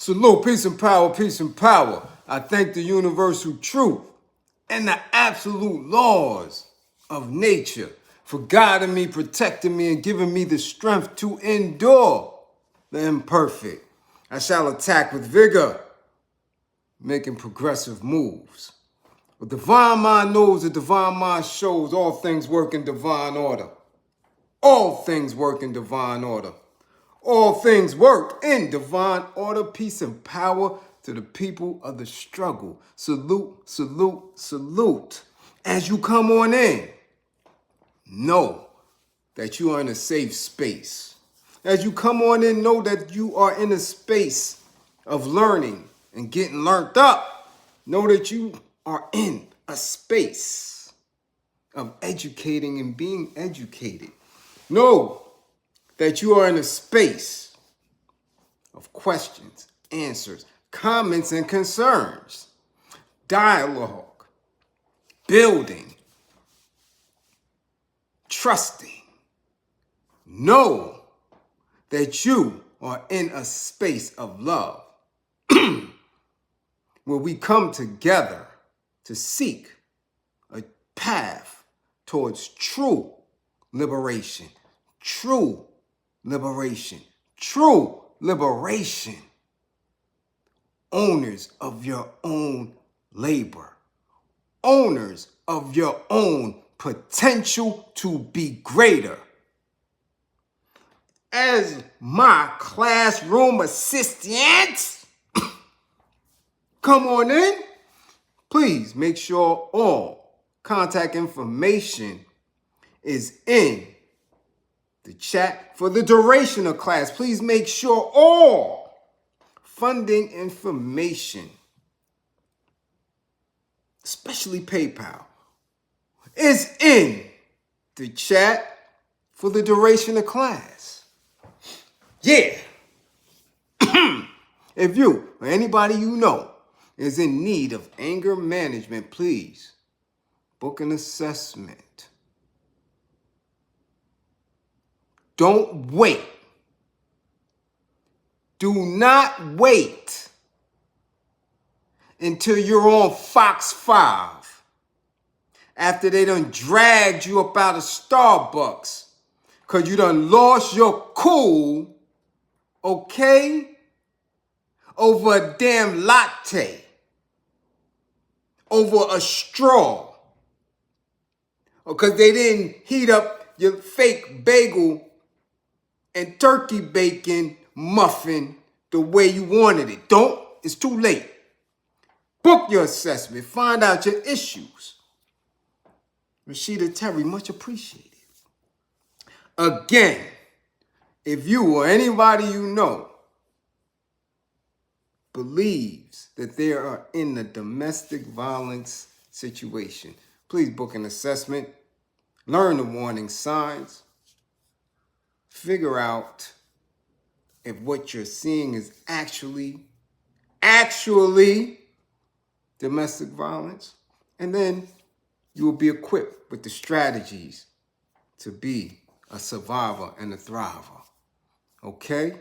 Salute, peace and power, peace and power. I thank the universal truth and the absolute laws of nature for guiding me, protecting me, and giving me the strength to endure the imperfect. I shall attack with vigor, making progressive moves. The divine mind knows, the divine mind shows all things work in divine order. All things work in divine order. All things work in divine order, peace and power to the people of the struggle. Salute, salute, salute. As you come on in, know that you are in a safe space. As you come on in, know that you are in a space of learning and getting learned up. Know that you are in a space of educating and being educated. Know that you are in a space of questions, answers, comments, and concerns, dialogue, building, trusting. Know that you are in a space of love where we come together to seek a path towards true liberation, true liberation, true liberation. Owners of your own labor, owners of your own potential to be greater. As my classroom assistant, come on in. Please make sure all contact information is in the chat for the duration of class. Please make sure all funding information, especially PayPal, is in the chat for the duration of class. Yeah. If you or anybody you know is in need of anger management, please book an assessment. Don't wait. Do not wait until you're on Fox 5 after they done dragged you up out of Starbucks because you done lost your cool, okay, over a damn latte, over a straw, or because they didn't heat up your fake bagel and turkey bacon muffin the way you wanted it. Don't. It's too late. Book your assessment. Find out your issues. Rashida Terry, much appreciated. Again, if you or anybody you know believes that they are in a domestic violence situation, please book an assessment. Learn the warning signs. Figure out if what you're seeing is actually domestic violence. And then you will be equipped with the strategies to be a survivor and a thriver. Okay?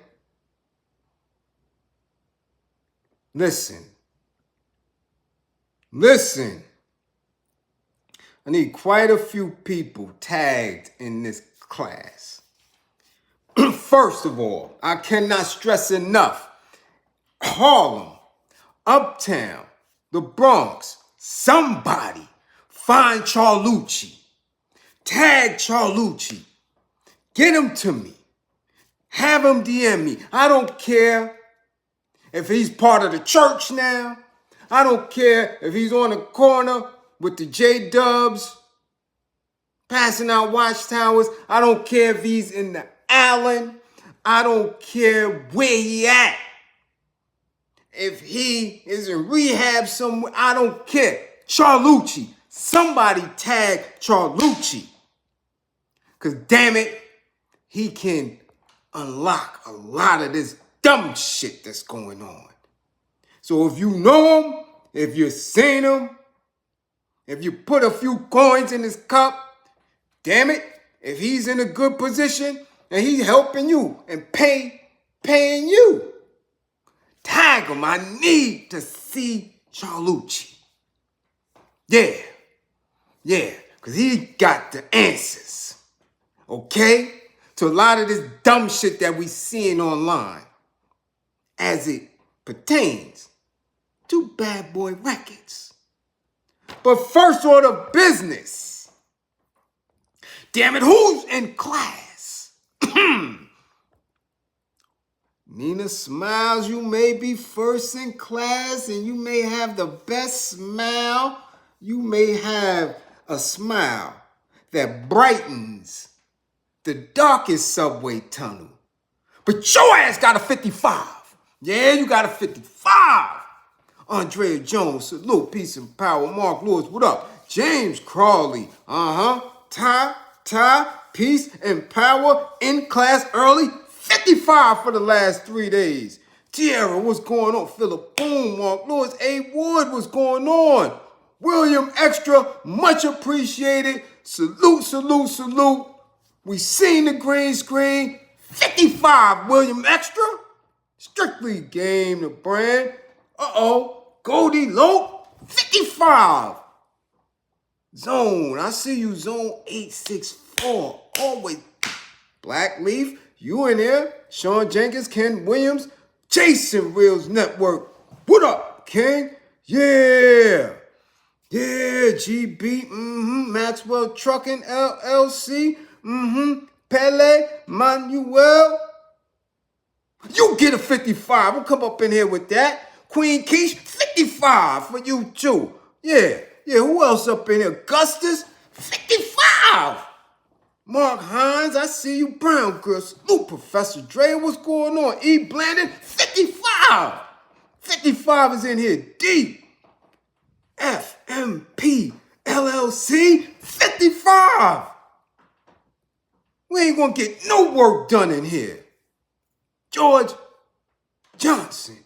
Listen. I need quite a few people tagged in this class. First of all, I cannot stress enough, Harlem, Uptown, the Bronx, somebody find Charlucci, tag Charlucci, get him to me, have him DM me. I don't care if he's part of the church now. I don't care if he's on the corner with the J-Dubs passing out watchtowers. I don't care if he's in the Allen. I don't care where he at. If he is in rehab somewhere, I don't care. Charlucci. Somebody tag Charlucci. Because damn it, he can unlock a lot of this dumb shit that's going on. So if you know him, if you've seen him, if you put a few coins in his cup, damn it, if he's in a good position and he's helping you and paying you, Tag him. I need to see Charlucci. Yeah, because he got the answers, okay? To a lot of this dumb shit that we seeing online as it pertains to Bad Boy Records. But first order of business. Damn it, who's in class? Nina smiles, you may be first in class and you may have the best smile. You may have a smile that brightens the darkest subway tunnel. But your ass got a 55. Yeah, you got a 55. Andrea Jones, salute, peace and power. Mark Lewis, what up? James Crawley, Ty, peace and power. In class early, 55 for the last 3 days. Tierra, what's going on? Philip Boom, Mark Lewis, A. Wood, what's going on? William Extra, much appreciated. Salute. We seen the green screen. 55, William Extra. Strictly game the brand. Goldie Lope, 55. Zone, I see you, Zone 864. Always. Black Leaf, you in there. Sean Jenkins, Ken Williams, Jason Reels Network. What up, King? Yeah, GB, Maxwell Trucking, LLC, Pele, Manuel. You get a 55. We'll come up in here with that. Queen Keish, 55 for you too. Yeah, who else up in here? Augustus, 55. Mark Hines, I see you. Brown Girl, salute. Professor Dre, what's going on? E. Blandon, 55. 55 is in here. D. FMP, LLC, 55. We ain't gonna get no work done in here. George Johnson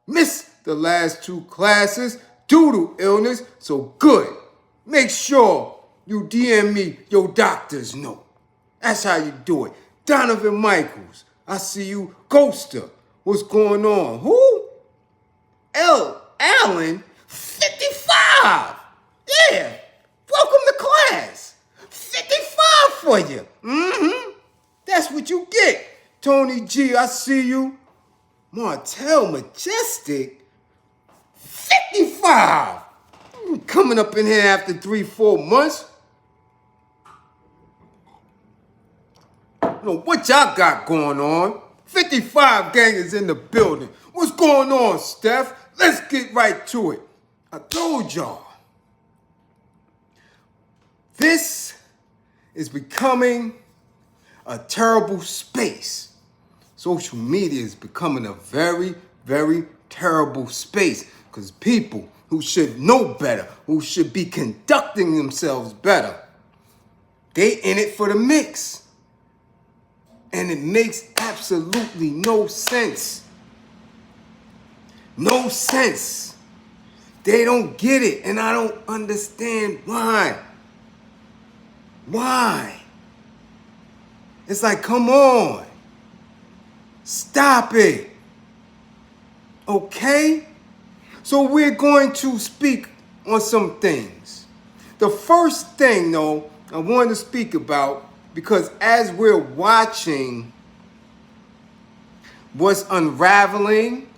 missed the last 2 classes due to illness, so good. Make sure you DM me your doctor's note. That's how you do it. Donovan Michaels, I see you. Ghoster, what's going on? Who? Allen, 55. Yeah, welcome to class. 55 for you. That's what you get. Tony G, I see you. Martell Majestic, 55. Coming up in here after 3-4 months. You know what y'all got going on? 55 gang is in the building. What's going on, Steph? Let's get right to it. I told y'all. This is becoming a terrible space. Social media is becoming a very, very terrible space because people who should know better, who should be conducting themselves better, they in it for the mix. And it makes absolutely no sense. No sense. They don't get it, and I don't understand why. Why? It's like, come on. Stop it. Okay? So we're going to speak on some things. The first thing, though, I wanted to speak about, because as we're watching what's unraveling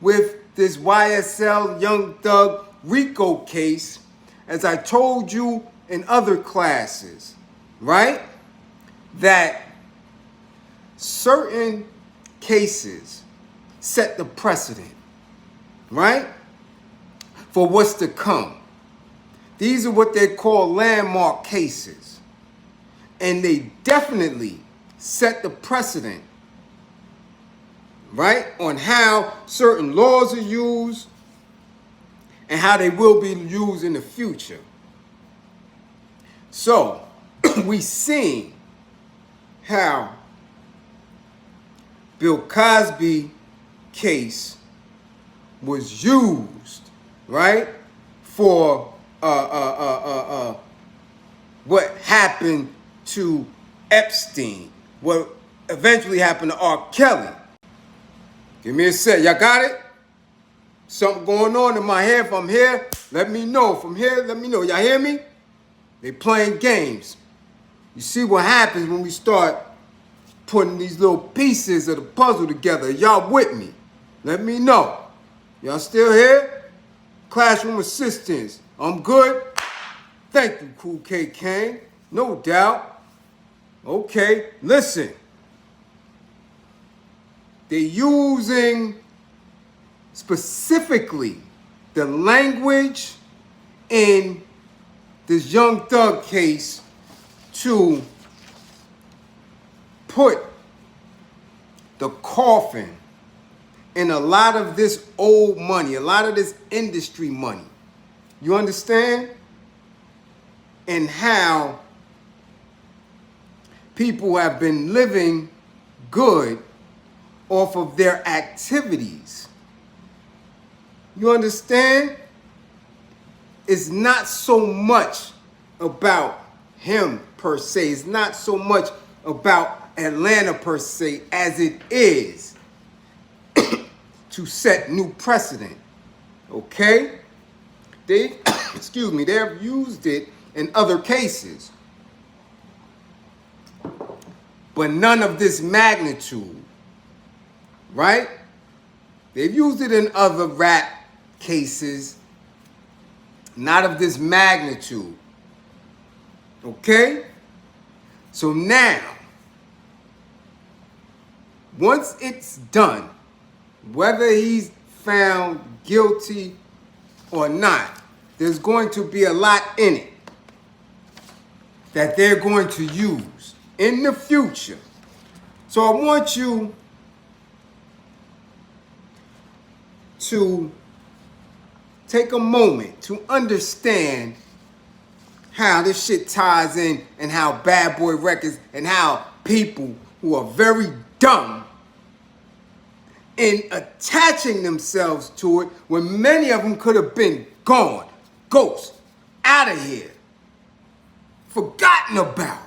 with this YSL Young Thug Rico case, as I told you in other classes, right? That certain cases set the precedent, right? For what's to come. These are what they call landmark cases. And they definitely set the precedent, right? On how certain laws are used and how they will be used in the future. So, we seen how Bill Cosby case was used, right, for what happened to Epstein, what eventually happened to R. Kelly. Give me a sec. Y'all got it? Something going on in my head. If I'm here, let me know. If I'm here, let me know. Y'all hear me? They playing games. You see what happens when we start putting these little pieces of the puzzle together. Y'all with me? Let me know. Y'all still here? Classroom assistants. I'm good. Thank you, Cool K Kane. No doubt. Okay, listen. They're using specifically the language in this Young Thug case to put the coffin in a lot of this old money, a lot of this industry money. You understand? And how people have been living good off of their activities. You understand? It's not so much about him per se. It's not so much about Atlanta per se as it is to set new precedent. Okay? They, excuse me, they have used it in other cases. But none of this magnitude. Right? They've used it in other rap cases. Not of this magnitude. Okay? So now, once it's done, whether he's found guilty or not, there's going to be a lot in it that they're going to use in the future. So I want you to take a moment to understand how this shit ties in and how Bad Boy Records and how people who are very dumb in attaching themselves to it when many of them could have been gone, ghost, out of here, forgotten about.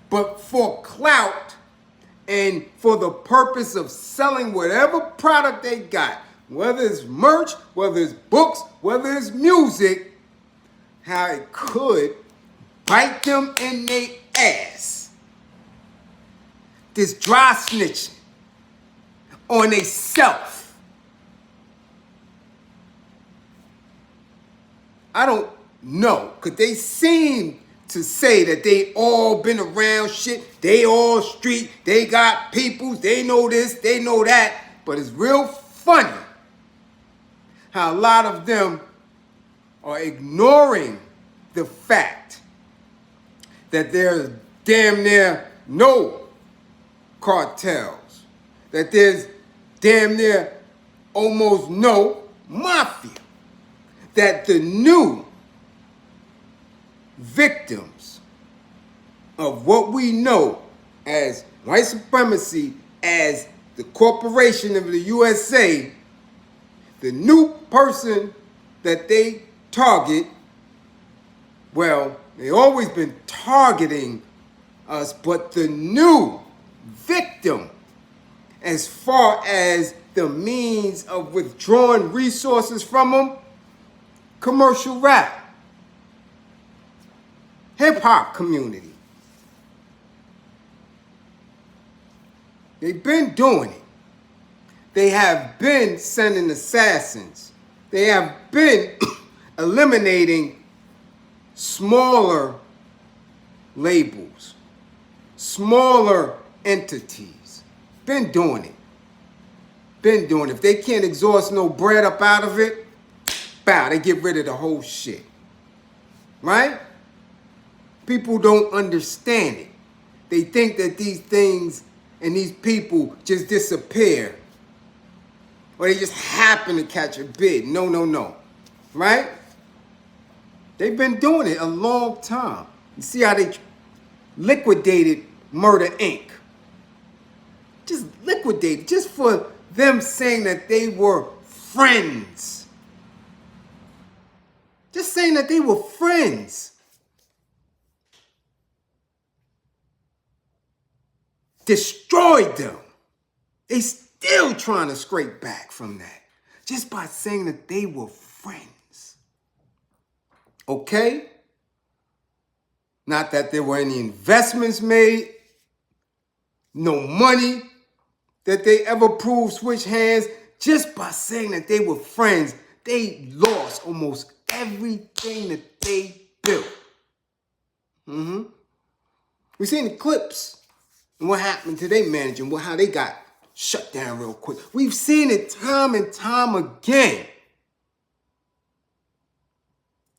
But for clout and for the purpose of selling whatever product they got, whether it's merch, whether it's books, whether it's music, how it could bite them in their ass. This dry snitching on they self. I don't know, because they seem to say that they all been around shit, they all street, they got peoples, they know this, they know that, but it's real funny how a lot of them are ignoring the fact that there's damn near no cartels, that there's damn near almost no mafia, that the new victims of what we know as white supremacy, as the corporation of the USA, the new person that they target, well, they always been targeting us, but the new victim as far as the means of withdrawing resources from them, commercial rap, hip-hop community. They've been doing it. They have been sending assassins. They have been eliminating smaller labels, smaller entities. Been doing it. Been doing it. If they can't exhaust no bread up out of it, bow, they get rid of the whole shit. Right? People don't understand it. They think that these things and these people just disappear. Or they just happen to catch a bid. No, no, no. Right? They've been doing it a long time. You see how they liquidated Murder Inc. Just liquidated. Just for them saying that they were friends. Just saying that they were friends. destroyed them. They still trying to scrape back from that just by saying that they were friends. Okay? Not that there were any investments made, no money that they ever proved switched hands. Just by saying that they were friends, they lost almost everything that they built. We seen the clips and what happened to their manager and how they got shut down real quick. We've seen it time and time again.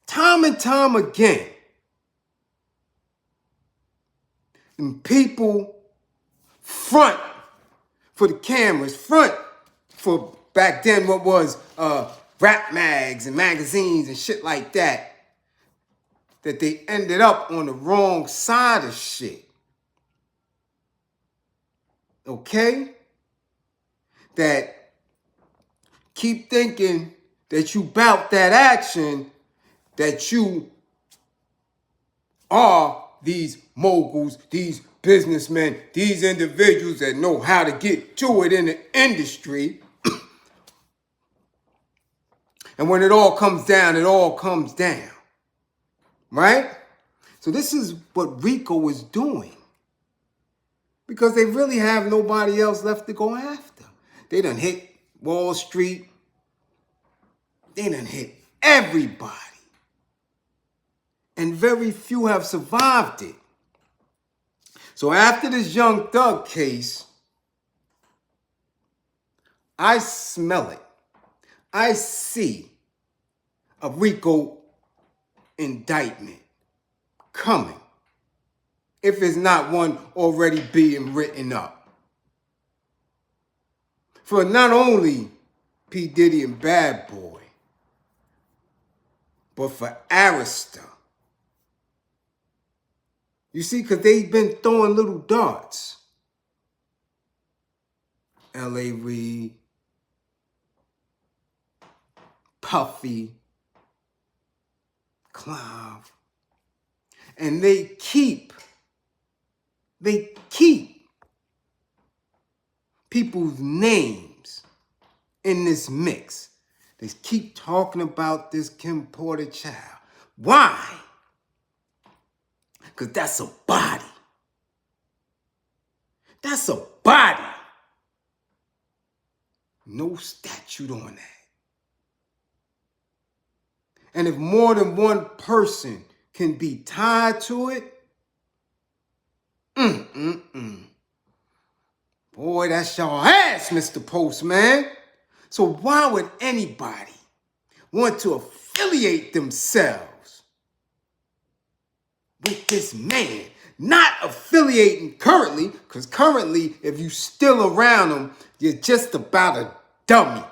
Time and time again. And people front for the cameras, front for back then what was rap mags and magazines and shit like that, that they ended up on the wrong side of shit. Okay? That keep thinking that you bout that action, that you are these moguls, these businessmen, these individuals that know how to get to it in the industry. And when it all comes down, it all comes down. Right? So this is what Rico is doing. Because they really have nobody else left to go after. They done hit Wall Street. They done hit everybody. And very few have survived it. So after this Young Thug case, I smell it. I see a Rico indictment coming, if it's not one already being written up. For not only P. Diddy and BadBoy, but for Arista. You see, because they've been throwing little darts. L.A. Reid, Puffy, Clive. And they keep people's names in this mix. They keep talking about this Kim Porter child. Why? Because that's a body. That's a body. No statute on that. And if more than one person can be tied to it, boy, that's your ass, Mr. Postman. So why would anybody want to affiliate themselves with this man? Not affiliating currently, because currently, if you still around him, you're just about a dummy.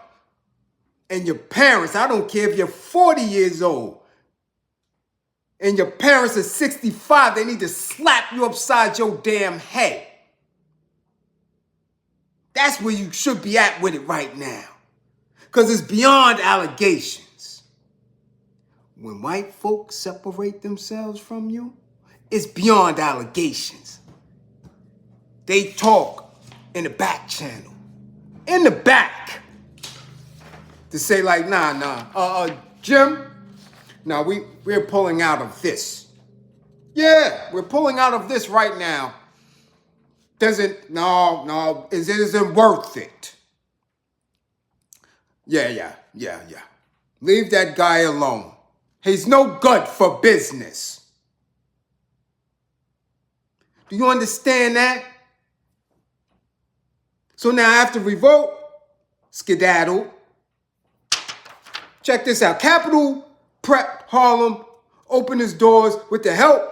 And your parents, I don't care if you're 40 years old, and your parents are 65, they need to slap you upside your damn head. That's where you should be at with it right now. Because it's beyond allegations. When white folks separate themselves from you, it's beyond allegations. They talk in the back channel. In the back. To say like, Jim, we're pulling out of this. Yeah, we're pulling out of this right now. It isn't worth it. Yeah. Leave that guy alone. He's no good for business. Do you understand that? So now after revolt, skedaddle. Check this out. Capitol Prep Harlem opened its doors with the help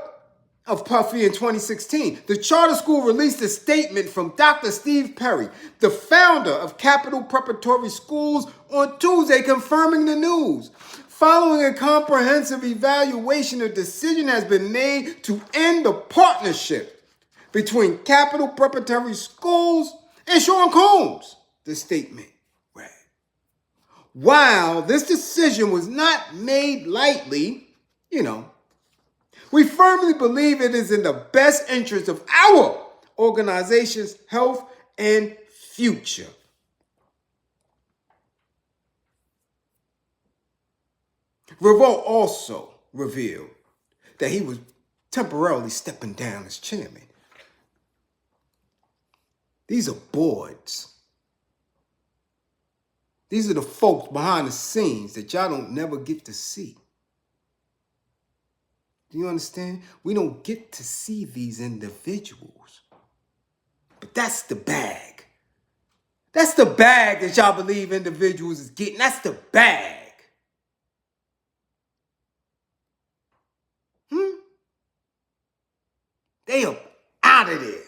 of Puffy in 2016. The charter school released a statement from Dr. Steve Perry, the founder of Capitol Preparatory Schools, on Tuesday, confirming the news. Following a comprehensive evaluation, a decision has been made to end the partnership between Capitol Preparatory Schools and Sean Combs, the statement read. While this decision was not made lightly, we firmly believe it is in the best interest of our organization's health and future. Revolt also revealed that he was temporarily stepping down as chairman. These are boards. These are the folks behind the scenes that y'all don't never get to see. Do you understand? We don't get to see these individuals. But that's the bag. That's the bag that y'all believe individuals is getting. That's the bag. They are out of there.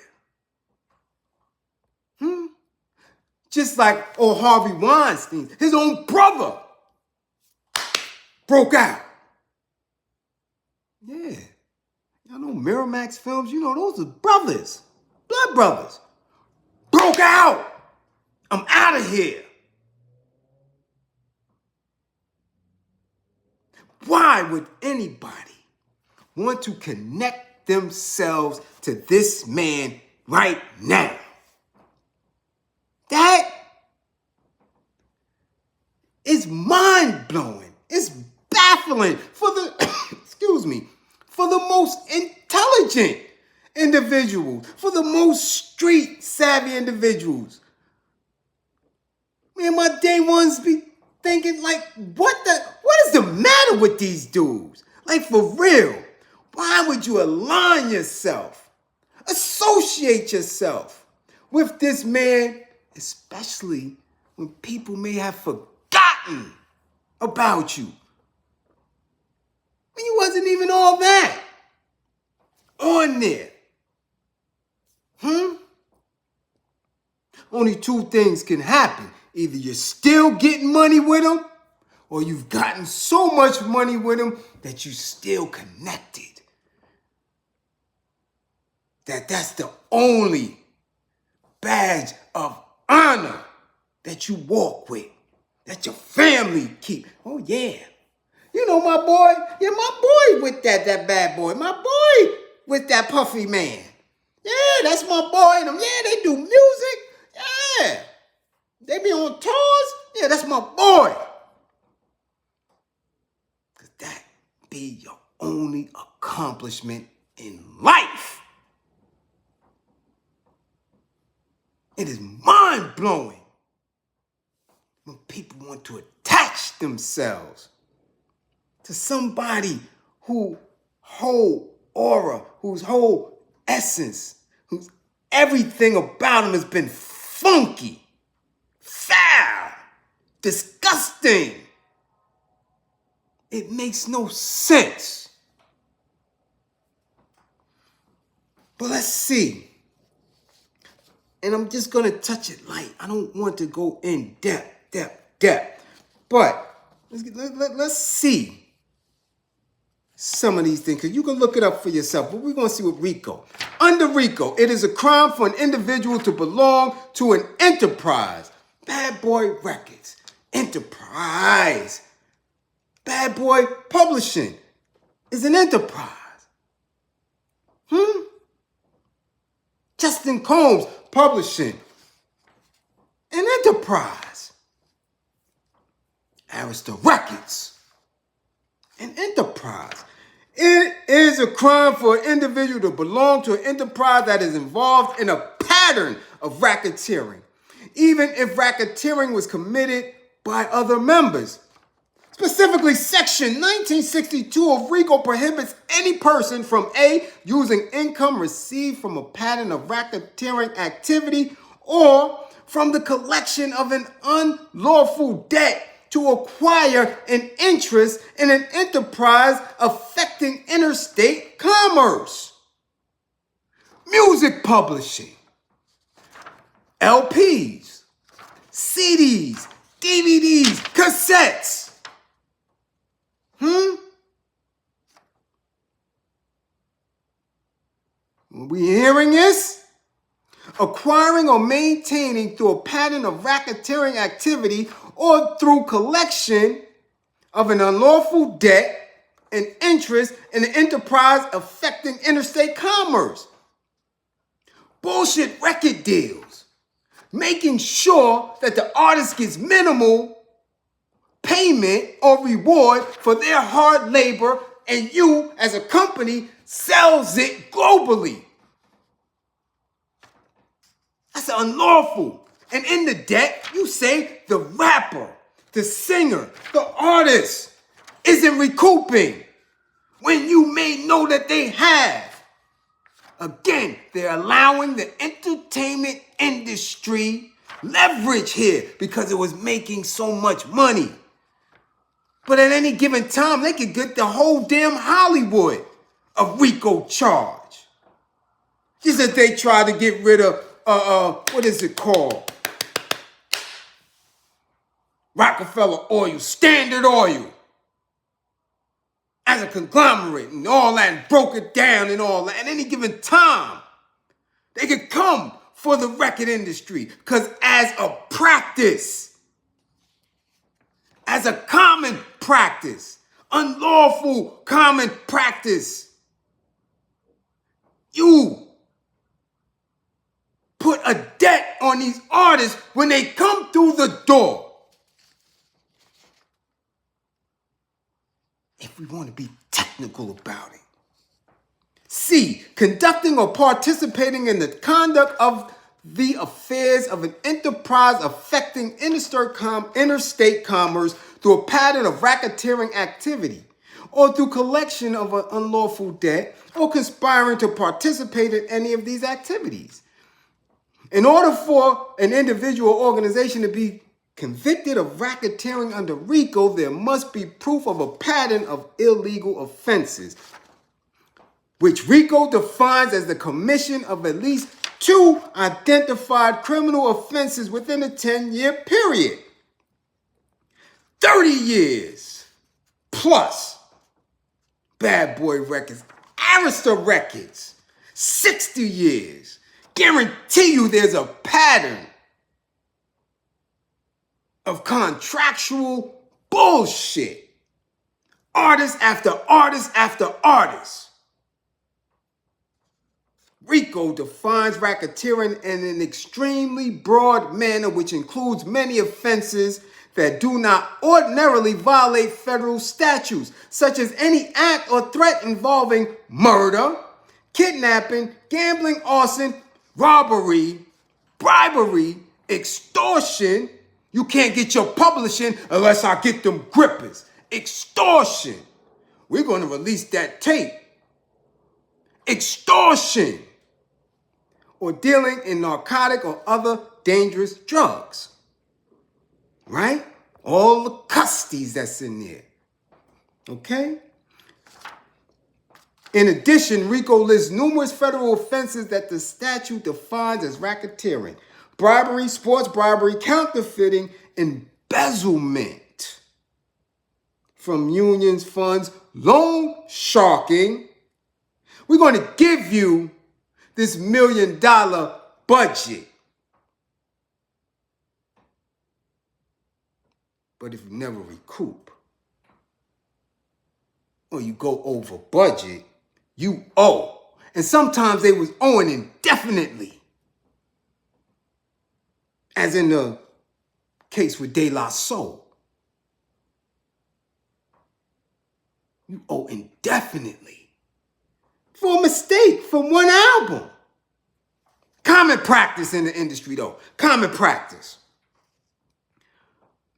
Just like old Harvey Weinstein, his own brother broke out. Yeah. Y'all know Miramax Films, you know, those are brothers, blood brothers. Broke out. I'm out of here. Why would anybody want to connect themselves to this man right now? That is mind-blowing. It's baffling for the, for the most intelligent individuals, for the most street-savvy individuals. Man, my day ones be thinking like, what is the matter with these dudes? Like, for real, why would you align yourself, associate yourself with this man, especially when people may have forgotten about you? When you wasn't even all that on there. Only two things can happen. Either you're still getting money with him, or you've gotten so much money with him that you still connected. That's the only badge of honor that you walk with, that your family keep. Oh yeah. You know my boy, yeah, my boy with that bad boy. My boy with that puffy man. Yeah, that's my boy and them. Yeah, they do music. Yeah. They be on tours. Yeah, that's my boy. Because that be your only accomplishment in life. It is mind-blowing when people want to attach themselves to somebody whose whole aura, whose whole essence, whose everything about them has been funky, foul, disgusting. It makes no sense. But let's see. And I'm just going to touch it light. I don't want to go in depth. But let's see some of these things, because you can look it up for yourself. But we're going to see what Rico. Under Rico, it is a crime for an individual to belong to an enterprise. Bad Boy Records. Enterprise. Bad Boy Publishing is an enterprise. Justin Combs Publishing, an enterprise. Arista Records, an enterprise. It is a crime for an individual to belong to an enterprise that is involved in a pattern of racketeering, even if racketeering was committed by other members. Specifically, Section 1962 of Rico prohibits any person from A, using income received from a pattern of racketeering activity, or from the collection of an unlawful debt to acquire an interest in an enterprise affecting interstate commerce. Music publishing, LPs, CDs, DVDs, cassettes. Are we hearing this? Acquiring or maintaining through a pattern of racketeering activity or through collection of an unlawful debt and interest in an enterprise affecting interstate commerce. bullshit record deals, making sure that the artist gets minimal payment or reward for their hard labor, and you, as a company, sells it globally. That's unlawful. And in the deck, you say the rapper, the singer, the artist isn't recouping when you may know that they have. Again, they're allowing the entertainment industry leverage here because it was making so much money. But at any given time, they could get the whole damn Hollywood a Rico charge. Just as they tried to get rid of, what is it called? Rockefeller Oil, Standard Oil. As a conglomerate and all that, and broke it down and all that. At any given time, they could come for the record industry because as a practice, as a common practice, unlawful common practice, you put a debt on these artists when they come through the door. If we want to be technical about it. C, conducting or participating in the conduct of the affairs of an enterprise affecting interstate commerce through a pattern of racketeering activity, or through collection of an unlawful debt, or conspiring to participate in any of these activities. In order for an individual or organization to be convicted of racketeering under Rico, there must be proof of a pattern of illegal offenses, which Rico defines as the commission of at least 2 identified criminal offenses within a 10-year period. 30 years plus Bad Boy Records, Arista Records, 60 years. Guarantee you there's a pattern of contractual bullshit. Artist after artist after artist. Rico defines racketeering in an extremely broad manner, which includes many offenses that do not ordinarily violate federal statutes, such as any act or threat involving murder, kidnapping, gambling, arson, robbery, bribery, extortion. You can't get your publishing unless I get them grippers. Extortion. We're going to release that tape. Extortion. Or dealing in narcotic or other dangerous drugs. Right? All the custodies that's in there. Okay? In addition, Rico lists numerous federal offenses that the statute defines as racketeering. Bribery, sports bribery, counterfeiting, embezzlement from unions' funds, loan sharking. We're going to give you this $1 million budget. But if you never recoup, or you go over budget, you owe. And sometimes they was owing indefinitely. As in the case with De La Soul. You owe indefinitely. For a mistake from one album. Common practice in the industry though. Common practice.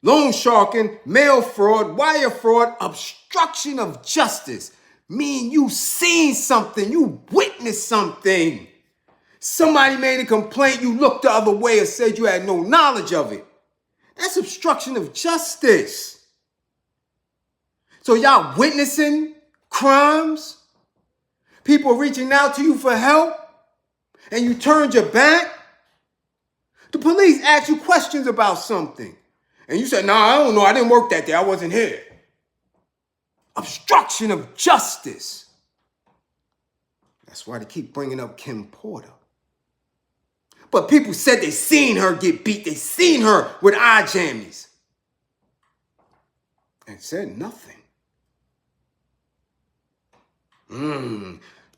Loan sharking, mail fraud, wire fraud, obstruction of justice. Mean you seen something, you witnessed something. Somebody made a complaint, you looked the other way and said you had no knowledge of it. That's obstruction of justice. So y'all witnessing crimes? People reaching out to you for help? And you turned your back? The police ask you questions about something. And you said, nah, I don't know, I didn't work that day, I wasn't here. Obstruction of justice. That's why they keep bringing up Kim Porter. But people said they seen her get beat. They seen her with eye jammies. And said nothing.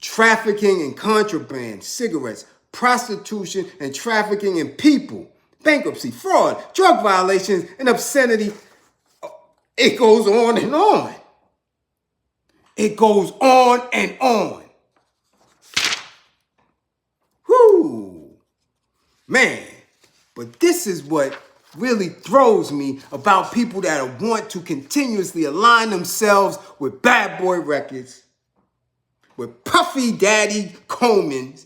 Trafficking and contraband, cigarettes, prostitution, and trafficking in people, bankruptcy, fraud, drug violations, and obscenity. It goes on and on. It goes on and on. Whoo! Man, but this is what really throws me about people that want to continuously align themselves with Bad Boy Records, with Puffy Daddy Combs,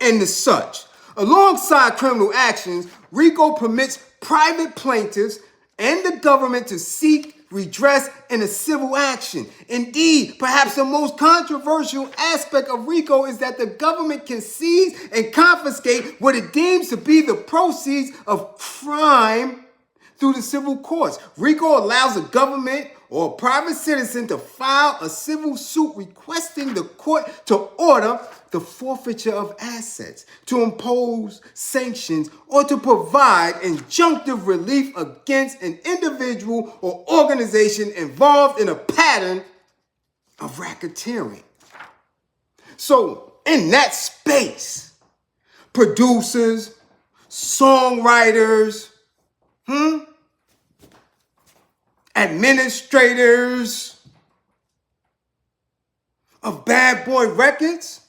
and the such. Alongside criminal actions, Rico permits private plaintiffs and the government to seek redress in a civil action. Indeed, perhaps the most controversial aspect of Rico is that the government can seize and confiscate what it deems to be the proceeds of crime through the civil courts. Rico allows a government or a private citizen to file a civil suit requesting the court to order the forfeiture of assets, to impose sanctions, or to provide injunctive relief against an individual or organization involved in a pattern of racketeering. So, in that space, producers, songwriters, administrators of Bad Boy Records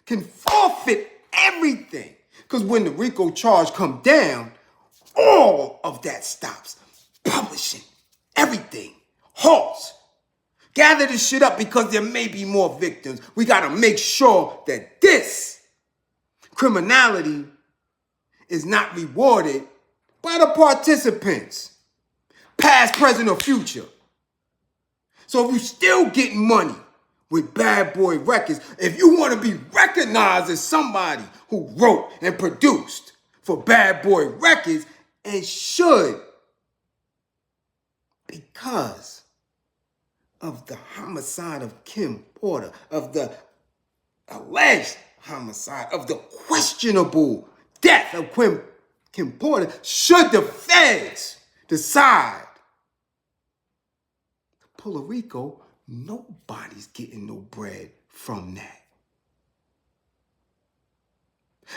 can forfeit everything. Because when the Rico charge come down, all of that stops. Publishing, everything, halts. Gather this shit up because there may be more victims. We got to make sure that this criminality is not rewarded by the participants, past, present, or future. So if you still getting money with Bad Boy Records, if you want to be recognized as somebody who wrote and produced for Bad Boy Records, and should, because of the homicide of Kim Porter, of the alleged homicide, of the questionable death of Kim Porter, should the feds decide to pull a Rico, nobody's getting no bread from that.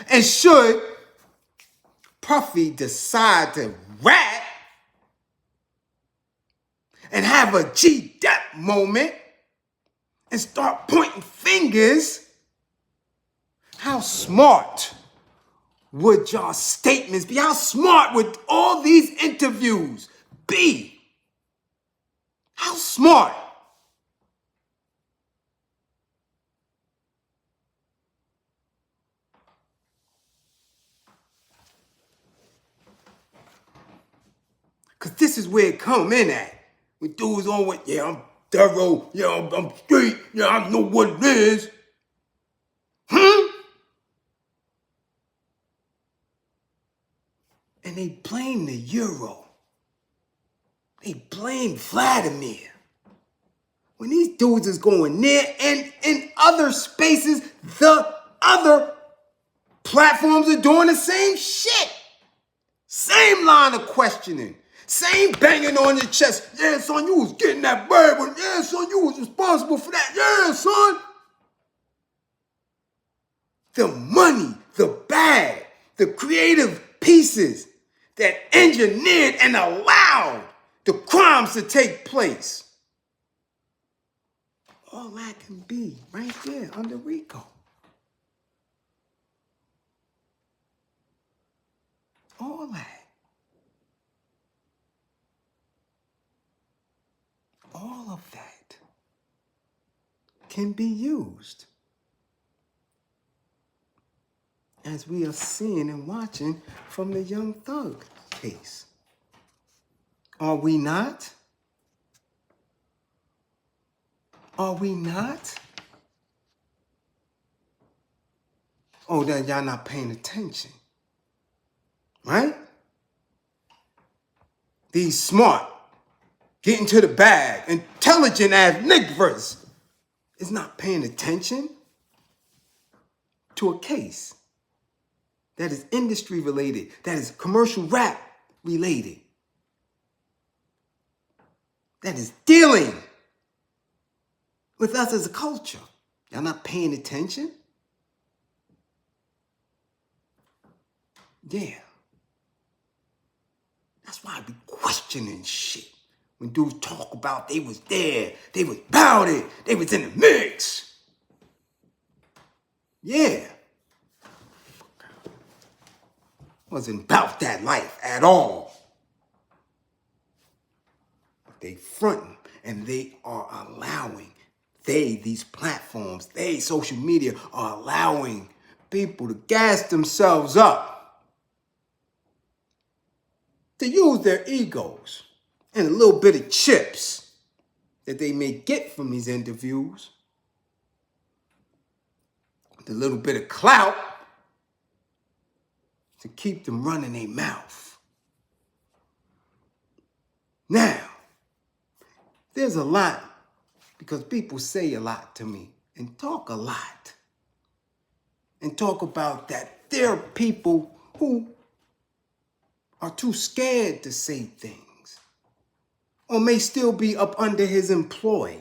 And should Puffy decide to rap and have a G-Dep moment and start pointing fingers, how smart would y'all statements be? How smart would all these interviews be? How smart? Because this is where it come in at. When dudes on with, yeah, I'm thorough, yeah, I'm straight, yeah, I know what it is. And they blame the Euro. They blame Vladimir. When these dudes is going there, and in other spaces, the other platforms are doing the same shit. Same line of questioning. Same banging on your chest. Yeah, son, you was getting that bird. But yeah, son, you was responsible for that. Yeah, son. The money, the bag, the creative pieces that engineered and allowed the crimes to take place. All that can be right there under Rico. All that. All of that can be used, as we are seeing and watching from the Young Thug case. Are we not? Are we not? Oh, then y'all not paying attention, right? These smart, getting to the bag, intelligent ass niggas is not paying attention to a case that is industry related, that is commercial rap related, that is dealing with us as a culture. Y'all not paying attention? Yeah. That's why I be questioning shit. When dudes talk about they was there, they was about it, they was in the mix. Yeah. Wasn't about that life at all. But they fronting and they are allowing, these platforms, social media are allowing people to gas themselves up, to use their egos and a little bit of chips that they may get from these interviews, with a little bit of clout, to keep them running their mouth. Now, there's a lot, because people say a lot to me and talk a lot and talk about that there are people who are too scared to say things or may still be up under his employ.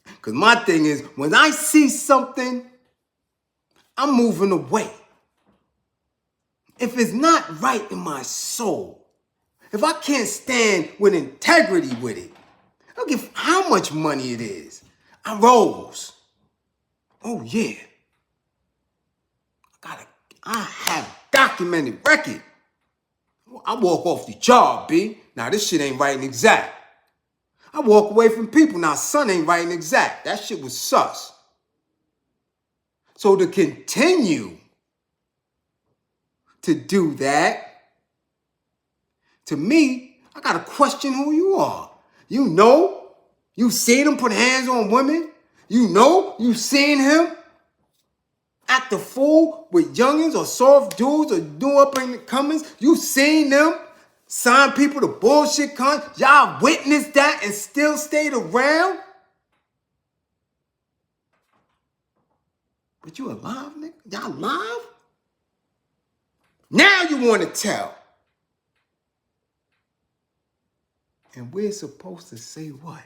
Because my thing is, when I see something, I'm moving away. If it's not right in my soul, if I can't stand with integrity with it, I don't give how much money it is. I rolls. Oh yeah. I have documented record. I walk off the job, B. Now this shit ain't right and exact. I walk away from people. Now son ain't right and exact. That shit was sus. So to continue to do that, to me, I gotta question who you are. You know, you seen him put hands on women. You know, you seen him act a fool with youngins or soft dudes or new up in the comings. You seen them sign people to bullshit cons. Y'all witnessed that and still stayed around. But you alive, nigga? Y'all alive? Now you want to tell. And we're supposed to say what?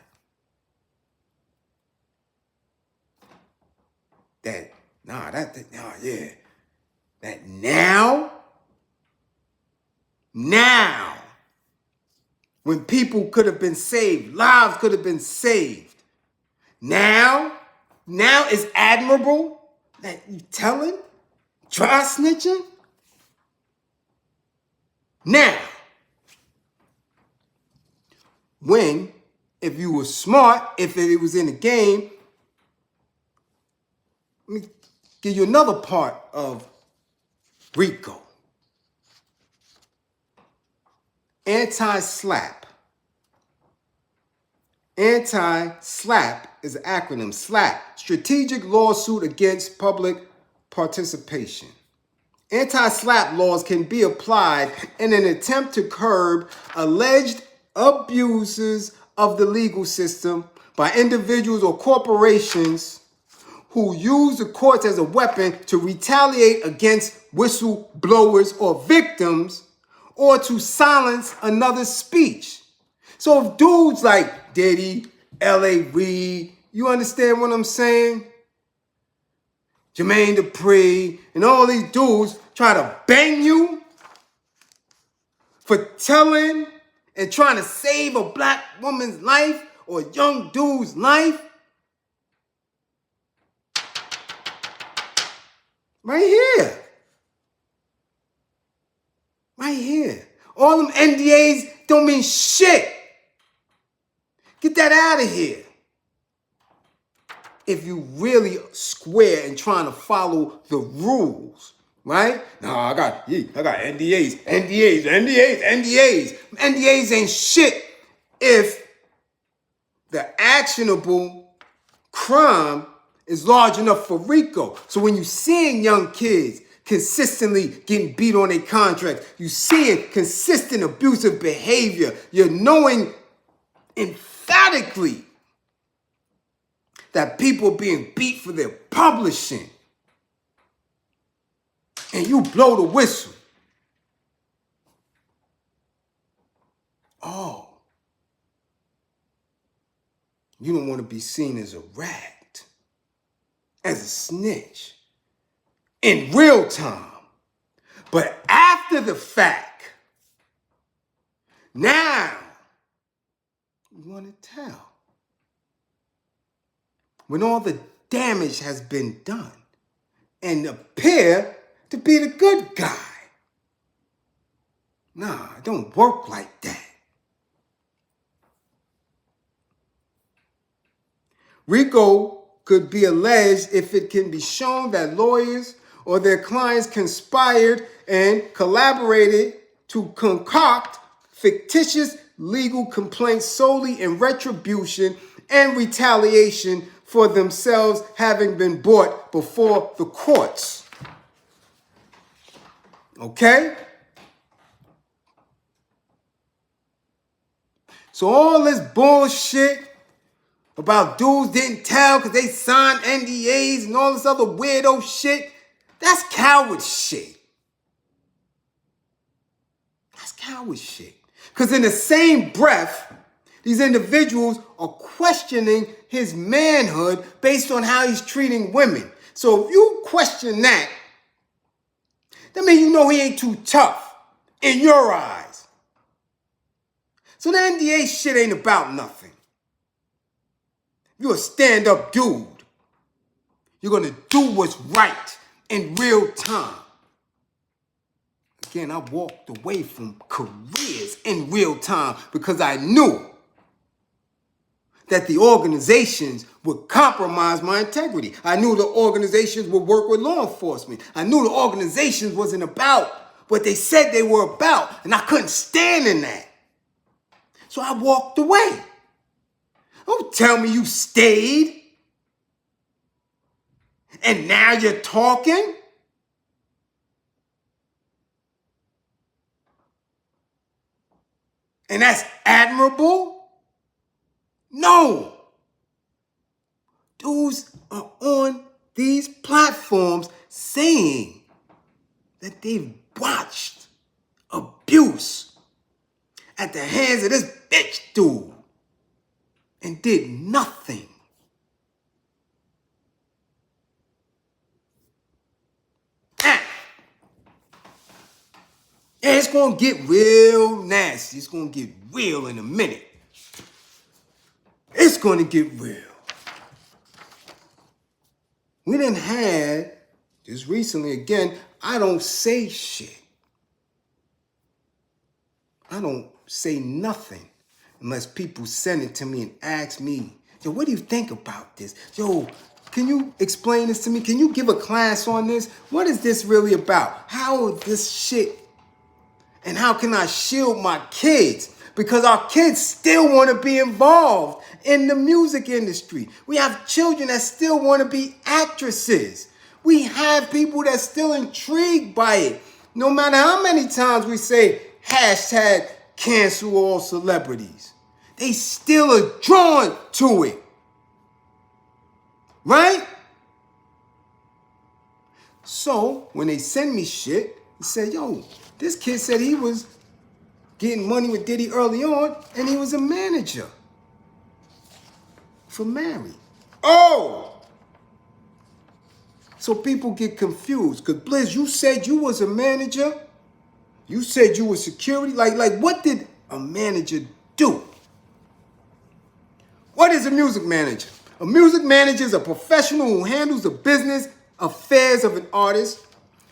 That now, when people could have been saved, lives could have been saved. Now it's admirable that you telling, dry snitching. Now, when, if you were smart, if it was in the game, let me give you another part of Rico. Anti-SLAPP. Anti-SLAPP is an acronym. SLAPP, Strategic Lawsuit Against Public Participation. Anti-SLAPP laws can be applied in an attempt to curb alleged abuses of the legal system by individuals or corporations who use the courts as a weapon to retaliate against whistleblowers or victims or to silence another's speech. So if dudes like Diddy, L.A. Reid, you understand what I'm saying? Jermaine Dupri, and all these dudes try to bang you for telling and trying to save a black woman's life or a young dude's life. Right here. Right here. All them NDAs don't mean shit. Get that out of here. If you really square and trying to follow the rules, right? No, I got NDAs. NDAs ain't shit if the actionable crime is large enough for Rico. So when you seeing young kids consistently getting beat on their contracts, you seeing consistent abusive behavior, you're knowing emphatically that people being beat for their publishing, and you blow the whistle. Oh, you don't want to be seen as a rat, as a snitch in real time. But after the fact, now you want to tell. When all the damage has been done and appear to be the good guy. Nah, it don't work like that. Rico could be alleged if it can be shown that lawyers or their clients conspired and collaborated to concoct fictitious legal complaints solely in retribution and retaliation for themselves having been brought before the courts. Okay? So all this bullshit about dudes didn't tell because they signed NDAs and all this other weirdo shit, that's coward shit. That's coward shit. Because in the same breath, these individuals are questioning his manhood based on how he's treating women. So if you question that means you know he ain't too tough in your eyes. So the NDA shit ain't about nothing. You're a stand-up dude. You're going to do what's right in real time. Again, I walked away from careers in real time because I knew that the organizations would compromise my integrity. I knew the organizations would work with law enforcement. I knew the organizations wasn't about what they said they were about, and I couldn't stand in that. So I walked away. Don't tell me you stayed. And now you're talking? And that's admirable? No. Dudes are on these platforms saying that they've watched abuse at the hands of this bitch dude and did nothing. Yeah, it's going to get real nasty. It's going to get real in a minute. It's going to get real. We done had, just recently again, I don't say shit. I don't say nothing unless people send it to me and ask me, yo, what do you think about this? Yo, can you explain this to me? Can you give a class on this? What is this really about? How is this shit? And how can I shield my kids? Because our kids still want to be involved in the music industry. We have children that still want to be actresses. We have people that still intrigued by it. No matter how many times we say hashtag cancel all celebrities, they still are drawn to it. Right? So when they send me shit, they say, yo, this kid said he was getting money with Diddy early on, and he was a manager for Mary. Oh! So people get confused. Because, Bliz, you said you was a manager? You said you were security? Like, what did a manager do? What is a music manager? A music manager is a professional who handles the business affairs of an artist.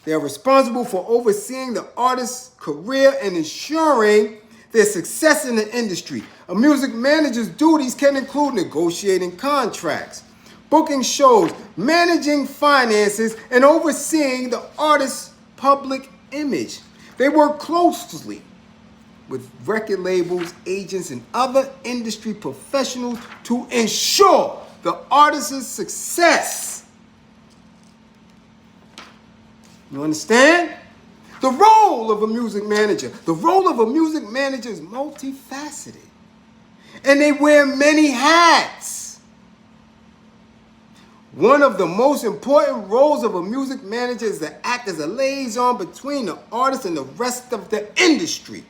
They are responsible for overseeing the artist's career and ensuring their success in the industry. A music manager's duties can include negotiating contracts, booking shows, managing finances, and overseeing the artist's public image. They work closely with record labels, agents, and other industry professionals to ensure the artist's success. You understand? The role of a music manager. The role of a music manager is multifaceted. And they wear many hats. One of the most important roles of a music manager is to act as a liaison between the artist and the rest of the industry.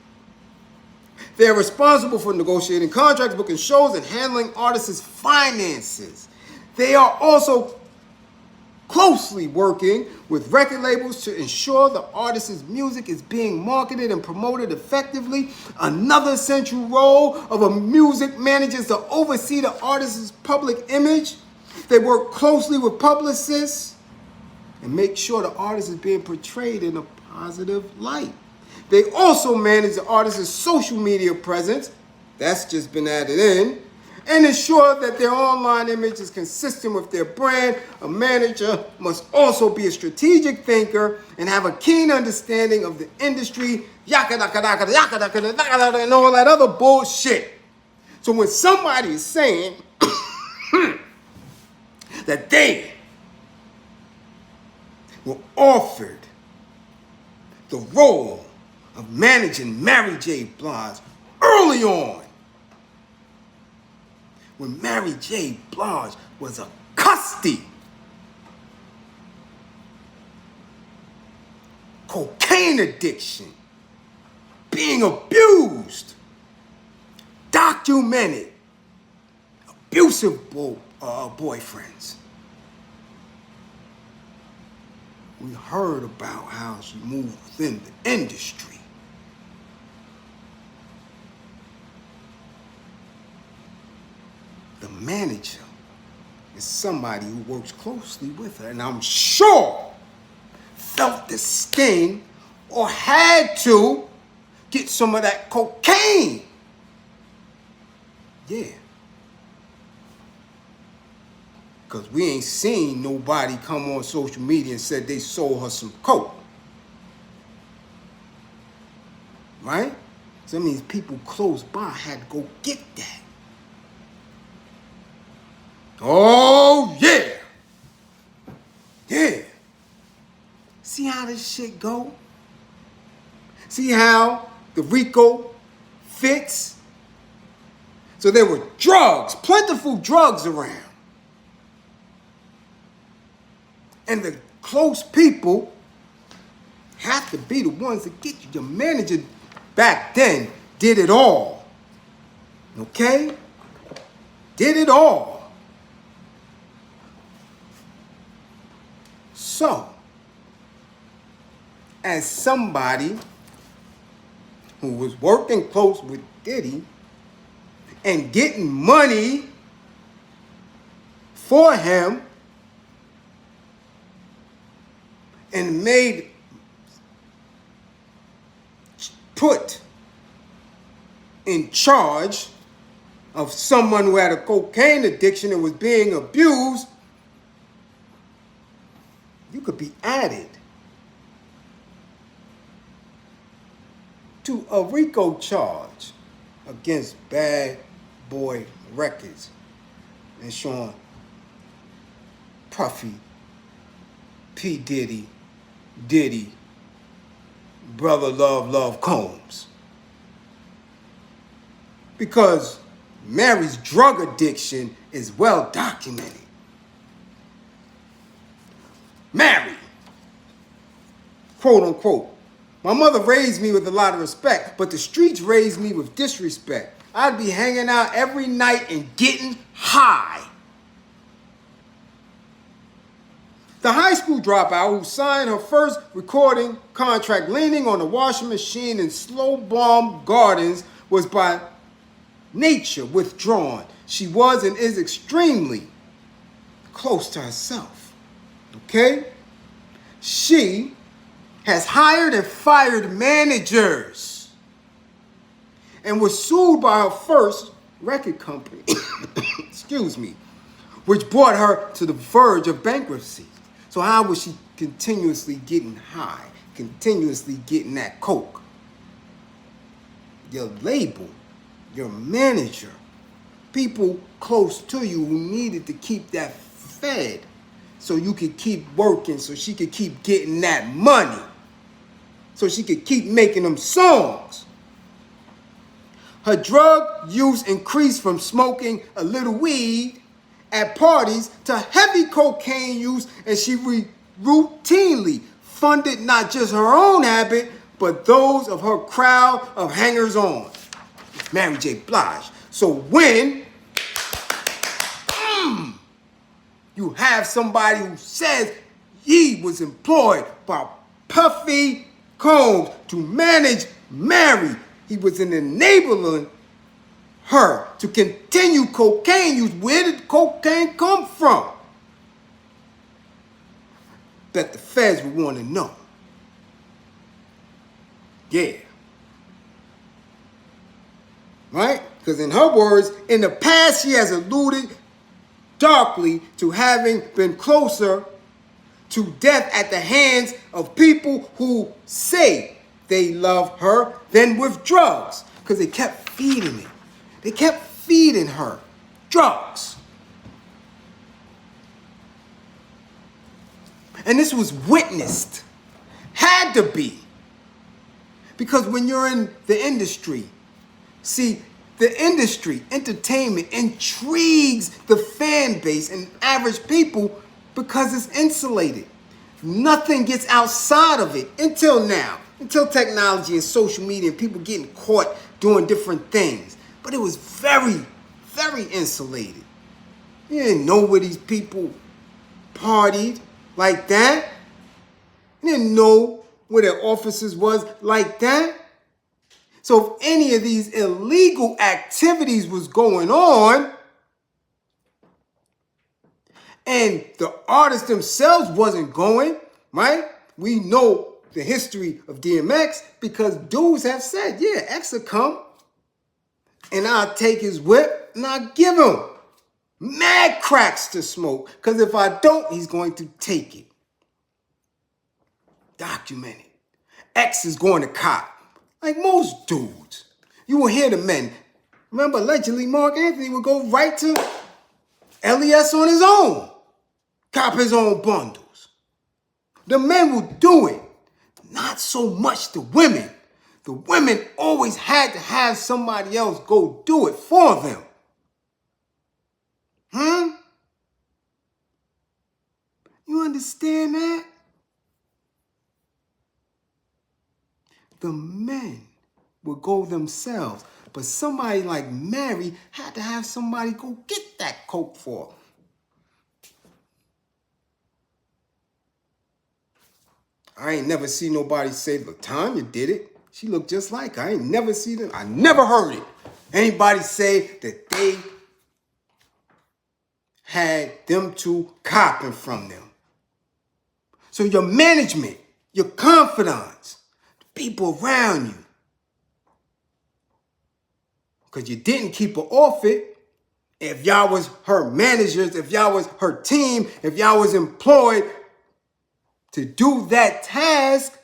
They are responsible for negotiating contracts, booking shows, and handling artists' finances. They are also closely working with record labels to ensure the artist's music is being marketed and promoted effectively. Another central role of a music manager is to oversee the artist's public image. They work closely with publicists and make sure the artist is being portrayed in a positive light. They also manage the artist's social media presence, that's just been added in, and ensure that their online image is consistent with their brand. A manager must also be a strategic thinker and have a keen understanding of the industry, and all that other bullshit. So when somebody is saying that they were offered the role of managing Mary J. Blige early on, when Mary J. Blige was a custody, cocaine addiction, being abused, documented, abusive boyfriends. We heard about how she moved within the industry. The manager is somebody who works closely with her, and I'm sure felt the sting or had to get some of that cocaine. Yeah. Because we ain't seen nobody come on social media and said they sold her some coke. Right? So that means people close by had to go get that. Oh, yeah. Yeah. See how this shit go? See how the Rico fits? So there were drugs, plentiful drugs around. And the close people have to be the ones that get you. Your manager back then did it all. Okay? Did it all. So, as somebody who was working close with Diddy and getting money for him and put in charge of someone who had a cocaine addiction and was being abused, you could be added to a Rico charge against Bad Boy Records and Sean Puffy, P. Diddy, Brother Love Combs. Because Mary's drug addiction is well documented. Mary, quote unquote, my mother raised me with a lot of respect, but the streets raised me with disrespect. I'd be hanging out every night and getting high. The high school dropout who signed her first recording contract leaning on a washing machine in Slow Bomb Gardens was by nature withdrawn. She was and is extremely close to herself. Okay? She has hired and fired managers and was sued by her first record company, excuse me, which brought her to the verge of bankruptcy. So how was she continuously getting high, continuously getting that coke? Your label, your manager, people close to you who needed to keep that fed so you could keep working, so she could keep getting that money, so she could keep making them songs. Her drug use increased from smoking a little weed at parties to heavy cocaine use, and she routinely funded not just her own habit, but those of her crowd of hangers-on. Mary J. Blige. So when you you have somebody who says he was employed by Puffy Combs to manage Mary. He was an enabling her to continue cocaine use. Where did cocaine come from? Bet the feds would want to know. Yeah. Right? Because in her words, in the past she has alluded darkly to having been closer to death at the hands of people who say they love her than with drugs. Because they kept feeding it. They kept feeding her drugs. And this was witnessed. Had to be. Because when you're in the industry, see, the industry, entertainment, intrigues the fan base and average people because it's insulated. Nothing gets outside of it until now. Until technology and social media and people getting caught doing different things. But it was very, very insulated. You didn't know where these people partied like that. You didn't know where their offices was like that. So if any of these illegal activities was going on, and the artists themselves wasn't going, right? We know the history of DMX because dudes have said, yeah, X will come and I'll take his whip and I'll give him mad cracks to smoke. Because if I don't, he's going to take it. Documented. X is going to cop. Like most dudes. You will hear the men. Remember, allegedly, Mark Anthony would go right to LES on his own. Cop his own bundles. The men would do it. Not so much the women. The women always had to have somebody else go do it for them. You understand that? The men would go themselves. But somebody like Mary had to have somebody go get that coke for her. I ain't never seen nobody say LaTanya did it. She looked just like her. I ain't never seen it. I never heard it. Anybody say that they had them two copping from them. So your management, your confidants, the people around you, because you didn't keep her off it. If y'all was her managers, if y'all was her team, if y'all was employed to do that task,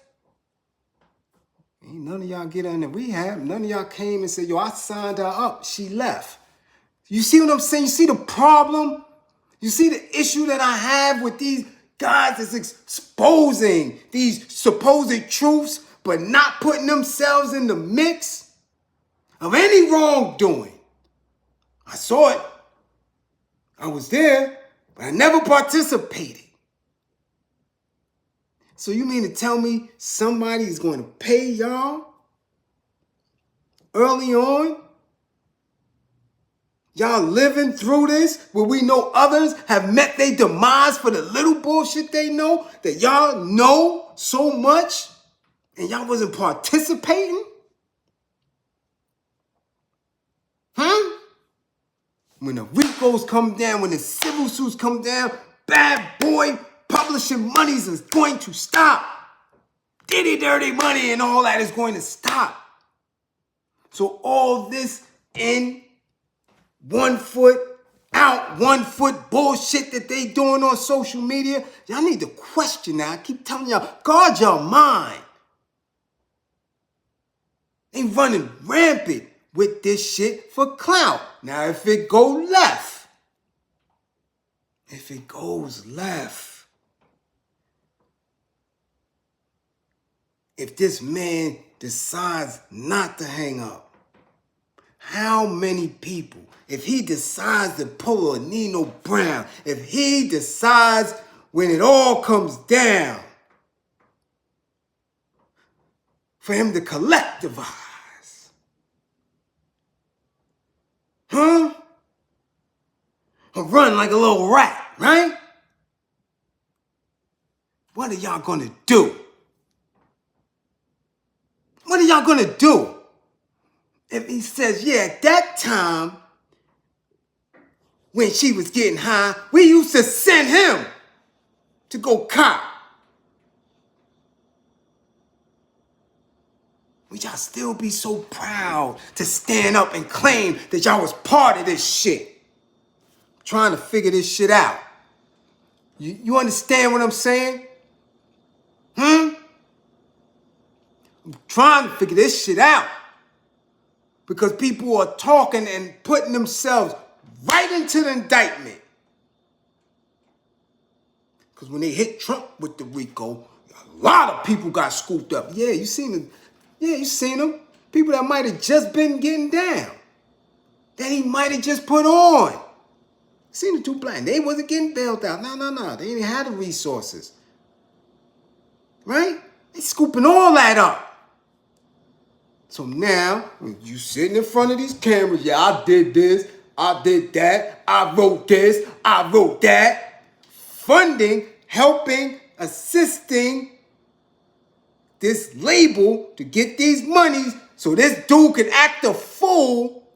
ain't none of y'all get under rehab. None of y'all came and said, yo, I signed her up. She left. You see what I'm saying? You see the problem? You see the issue that I have with these guys that's exposing these supposed truths, but not putting themselves in the mix of any wrongdoing. I saw it. I was there, but I never participated. So you mean to tell me somebody is going to pay y'all early on? Y'all living through this where we know others have met their demise for the little bullshit they know, that y'all know so much and y'all wasn't participating? When the Ricos come down, when the civil suits come down, bad boy publishing monies is going to stop. Diddy dirty money and all that is going to stop. So all this in 1 foot out, 1 foot bullshit that they doing on social media, y'all need to question that. I keep telling y'all, guard your mind. They running rampant with this shit for clout. Now, if it go left, if it goes left, if this man decides not to hang up, how many people, if he decides to pull a Nino Brown, if he decides when it all comes down for him to collectivize, or run like a little rat, right? What are y'all gonna do? What are y'all gonna do? If he says, yeah, at that time, when she was getting high, we used to send him to go cop. Would y'all still be so proud to stand up and claim that y'all was part of this shit? I'm trying to figure this shit out. You understand what I'm saying? I'm trying to figure this shit out. Because people are talking and putting themselves right into the indictment. Because when they hit Trump with the Rico, a lot of people got scooped up. Yeah, you seen them. Yeah, you seen them. People that might have just been getting down. That he might have just put on. Seen the two blind. They wasn't getting bailed out. No. They didn't have the resources. Right? They scooping all that up. So now, when you sitting in front of these cameras, yeah, I did this, I did that, I wrote this, I wrote that. Funding, helping, assisting this label to get these monies so this dude can act a fool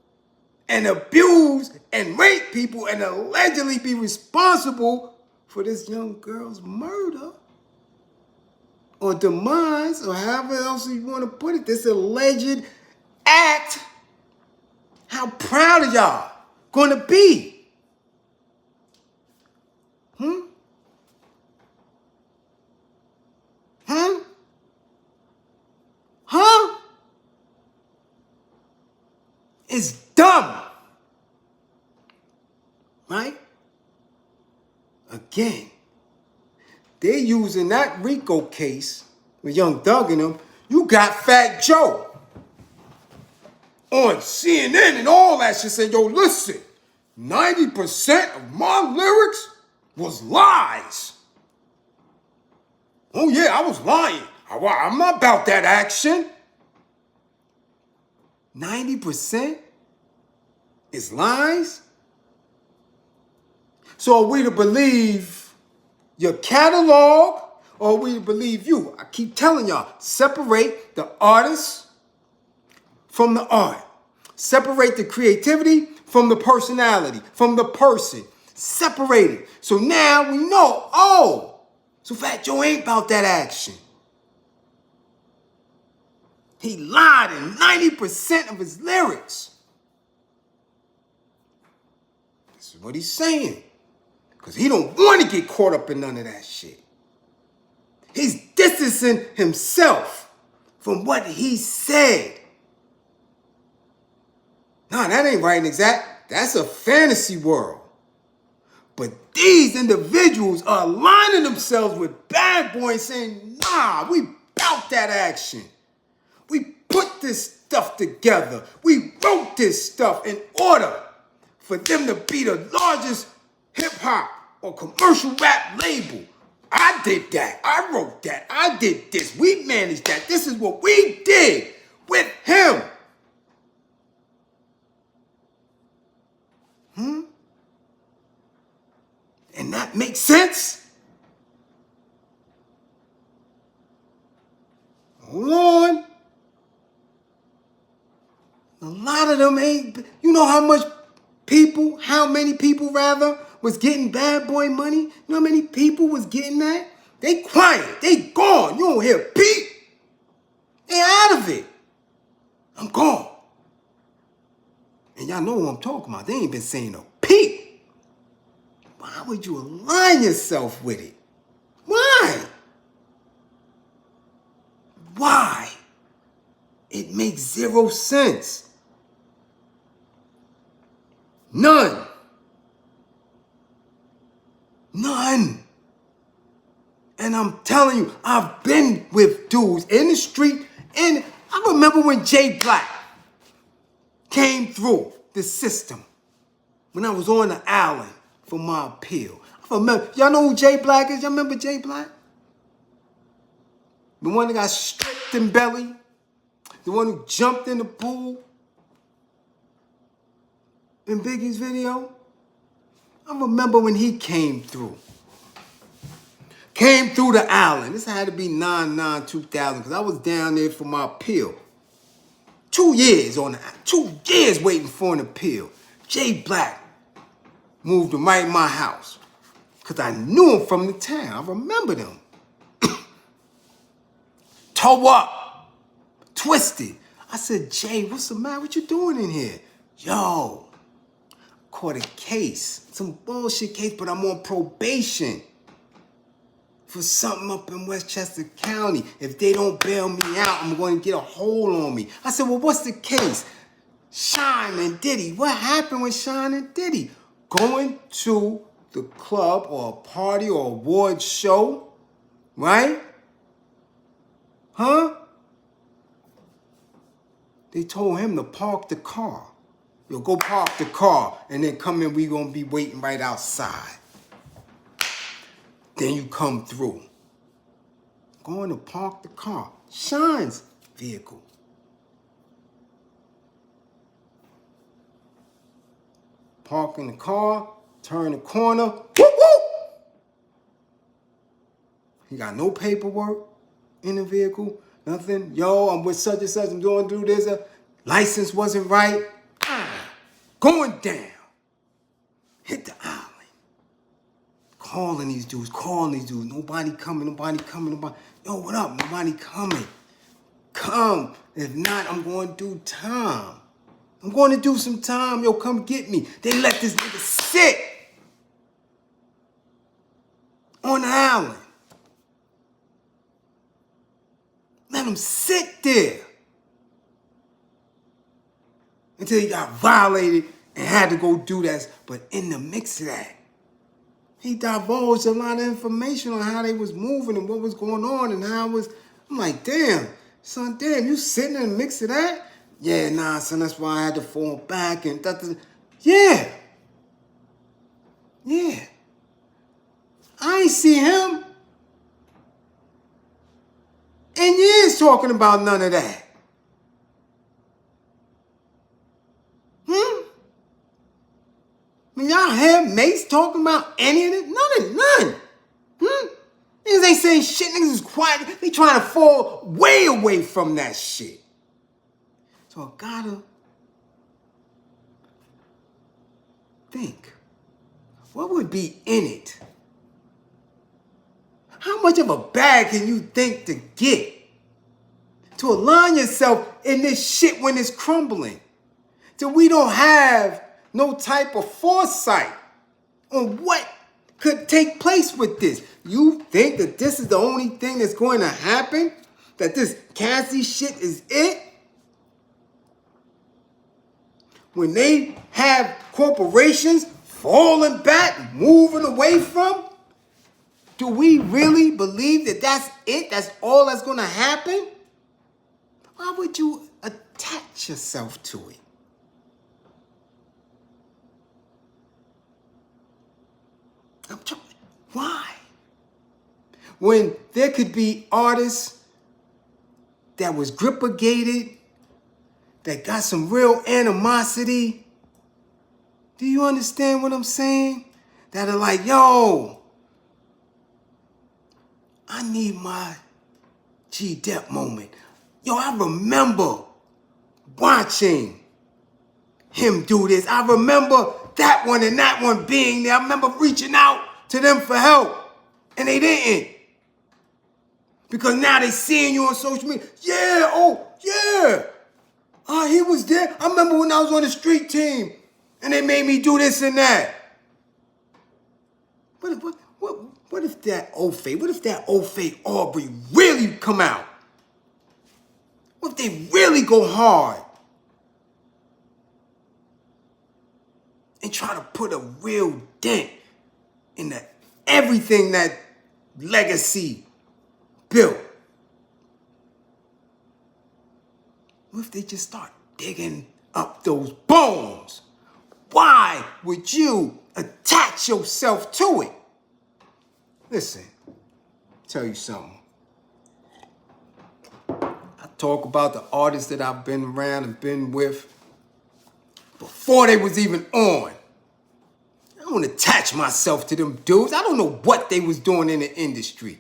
and abuse and rape people and allegedly be responsible for this young girl's murder or demise, or however else you want to put it, this alleged act. How proud of y'all gonna be? It's dumb. Right? Again, they're using that Rico case with Young Thug and them. You got Fat Joe on CNN and all that shit saying, yo, listen, 90% of my lyrics was lies. Oh yeah, I was lying. I'm not about that action. 90% is lies? So are we to believe your catalog, or are we to believe you? I keep telling y'all, separate the artist from the art. Separate the creativity from the personality, from the person. Separate it. So now we know, oh, so Fat Joe ain't about that action. He lied in 90% of his lyrics. This is what he's saying. Because he don't want to get caught up in none of that shit. He's distancing himself from what he said. Nah, that ain't right and exact. That's a fantasy world. But these individuals are aligning themselves with BadBoy and saying, nah, we bout that action. We put this stuff together. We wrote this stuff in order for them to be the largest hip-hop or commercial rap label. I did that. I wrote that. I did this. We managed that. This is what we did with him. And that makes sense? Hold on. A lot of them ain't, you know how many people was getting BadBoy money? You know how many people was getting that? They quiet, they gone. You don't hear Pete. They out of it. I'm gone. And y'all know what I'm talking about. They ain't been saying no Pete. Why would you align yourself with it? Why? Why? It makes zero sense. None. And I'm telling you, I've been with dudes in the street, and I remember when Jay Black came through the system when I was on the island for my appeal. I remember, y'all know who Jay Black is? Y'all remember Jay Black? The one that got stripped in belly? The one who jumped in the pool in Biggie's video? I remember when he came through. Came through the island. This had to be 9/9/2000 because I was down there for my appeal. 2 years on the 2 years waiting for an appeal. Jay Black moved him right in my house because I knew him from the town. I remembered him. Toe up, twisted. I said, Jay, what's the matter? What you doing in here? Yo, caught a case, some bullshit case, but I'm on probation for something up in Westchester County. If they don't bail me out, I'm going to get a hold on me. I said, well, what's the case? Shine and Diddy. What happened with Shine and Diddy? Going to the club or a party or award show, right? Huh? They told him to park the car. Yo, go park the car and then come in. We going to be waiting right outside. Then you come through. Going to park the car. Shine's vehicle. Park in the car, turn the corner. Whoop, whoop. He got no paperwork in the vehicle, nothing. Yo, I'm with such and such, I'm going through this. License wasn't right. Going down. Hit the island. Calling these dudes. Nobody coming. Yo, what up? Nobody coming. Come. If not, I'm going to do time. I'm going to do some time. Yo, come get me. They let this nigga sit on the island. Let him sit there until he got violated and had to go do that. But in the mix of that, he divulged a lot of information on how they was moving and what was going on and how it was. I'm like, damn, son, you sitting in the mix of that? Yeah, nah, son, that's why I had to fall back and yeah. Yeah. I ain't see him in years talking about none of that. Y'all have mates talking about any of it? None. Niggas ain't saying shit. Niggas is quiet. They trying to fall way away from that shit. So I gotta think, what would be in it? How much of a bag can you think to get to align yourself in this shit when it's crumbling? Till we don't have no type of foresight on what could take place with this. You think that this is the only thing that's going to happen? That this Cassie shit is it? When they have corporations falling back, moving away from, do we really believe that that's it? That's all that's going to happen? Why would you attach yourself to it? Why? When there could be artists that was gripagated, that got some real animosity. Do you understand what I'm saying? That are like, yo, I need my G-Dep moment. Yo, I remember watching him do this. I remember that one and that one being there. I remember reaching out to them for help. And they didn't. Because now they seeing you on social media. Yeah, oh, yeah. He was there. I remember when I was on the street team and they made me do this and that. What if that Ofe, what if that Ofe Aubrey really come out? What if they really go hard and try to put a real dent in everything that legacy built? What if they just start digging up those bones? Why would you attach yourself to it? Listen, tell you something. I talk about the artists that I've been around and been with before they was even on. I don't attach myself to them dudes. I don't know what they was doing in the industry.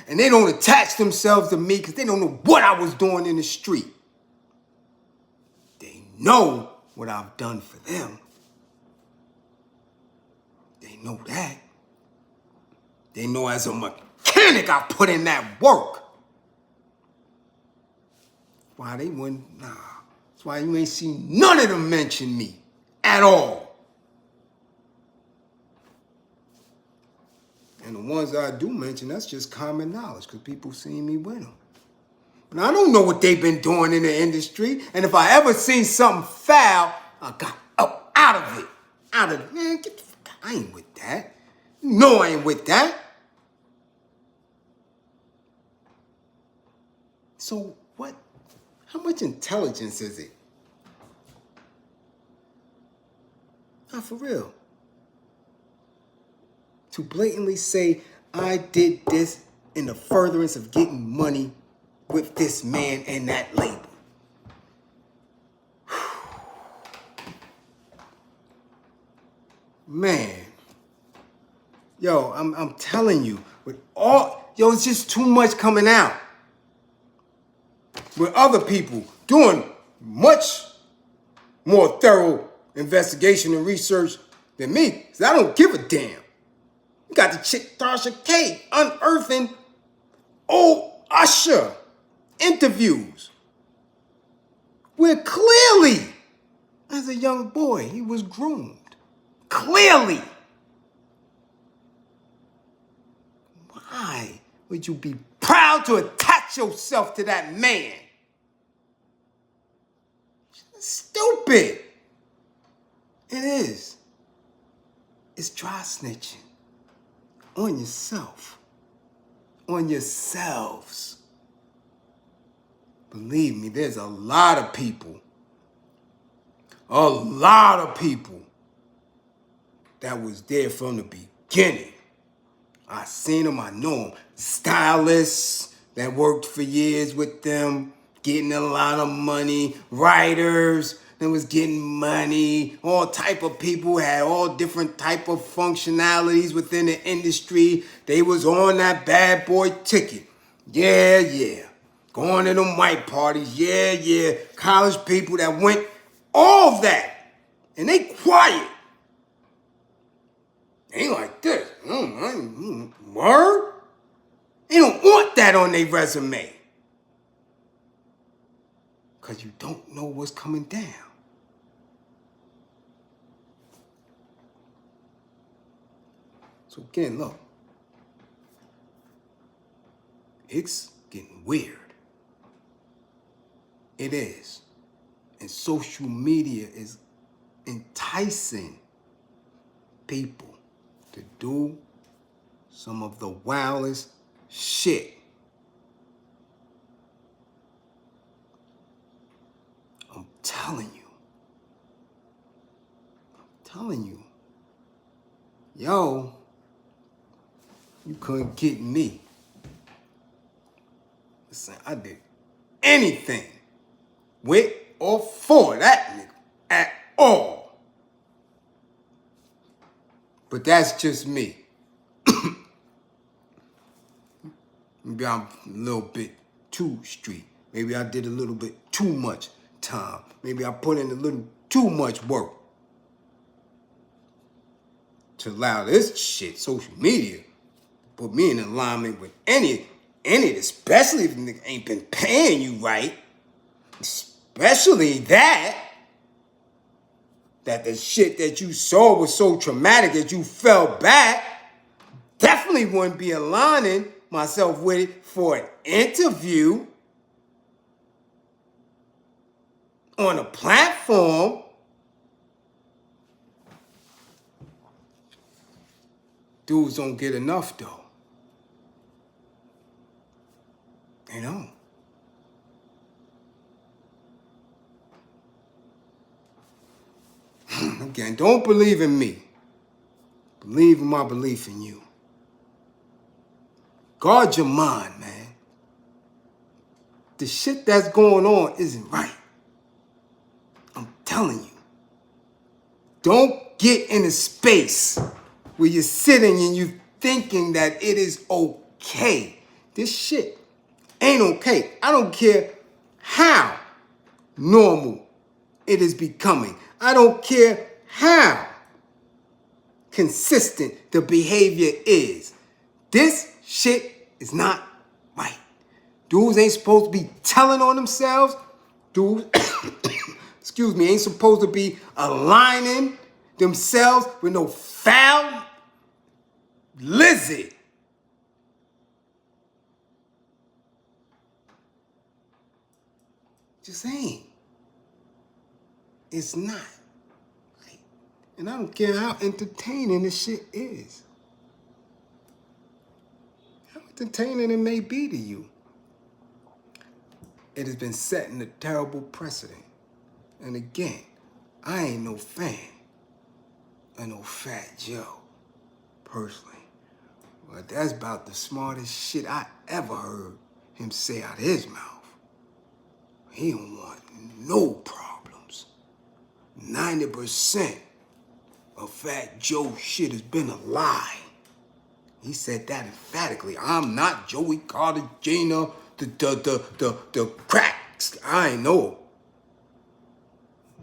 And they don't attach themselves to me because they don't know what I was doing in the street. They know what I've done for them. They know that. They know as a mechanic I put in that work. Why they wouldn't, nah. That's why you ain't seen none of them mention me at all. And the ones that I do mention, that's just common knowledge because people seen me with them. But I don't know what they've been doing in the industry. And if I ever seen something foul, I got up out of it. Man, get the fuck out. I ain't with that. No, I ain't with that. So what? How much intelligence is it? Not for real. To blatantly say, I did this in the furtherance of getting money with this man and that label. Man. Yo, I'm telling you, it's just too much coming out. With other people doing much more thorough investigation and research than me, because I don't give a damn. You got the chick Tasha K unearthing old Usher interviews where clearly, as a young boy, he was groomed. Clearly. Why would you be proud to attach yourself to that man? Stupid. It is. It's dry snitching. On yourself. On yourselves. Believe me, there's a lot of people that was there from the beginning. I seen them, I know them. Stylists that worked for years with them, getting a lot of money. Writers that was getting money. All type of people had all different type of functionalities within the industry. They was on that bad boy ticket. Yeah. Going to them white parties. Yeah. College people that went, all of that. And they quiet. They like this. Word? They don't want that on their resume. Because you don't know what's coming down. So again, look. It's getting weird. It is. And social media is enticing people to do some of the wildest shit. I'm telling you. Yo, you couldn't get me. Listen, I did anything with or for that nigga at all. But that's just me. Maybe I'm a little bit too street. Maybe I did a little bit too much time. Maybe I put in a little too much work to allow this shit, social media, put me in alignment with any, especially if the nigga ain't been paying you right. Especially that the shit that you saw was so traumatic that you fell back. Definitely wouldn't be aligning myself with it for an interview on a platform. Dudes don't get enough though. They don't. Again, don't believe in me. Believe in my belief in you. Guard your mind, man. The shit that's going on isn't right. I'm telling you. Don't get in a space where you're sitting and you're thinking that it is okay. This shit ain't okay. I don't care how normal it is becoming. I don't care how consistent the behavior is. This shit is not right. Dudes ain't supposed to be telling on themselves. Dudes, excuse me, ain't supposed to be aligning themselves with no foul lizard. Just ain't. It's not. Right? And I don't care how entertaining this shit is. How entertaining it may be to you. It has been setting a terrible precedent. And again, I ain't no fan of no Fat Joe, personally. But that's about the smartest shit I ever heard him say out of his mouth. He don't want no problems. 90% of Fat Joe shit has been a lie. He said that emphatically. I'm not Joey Cartagena, the cracks. I know.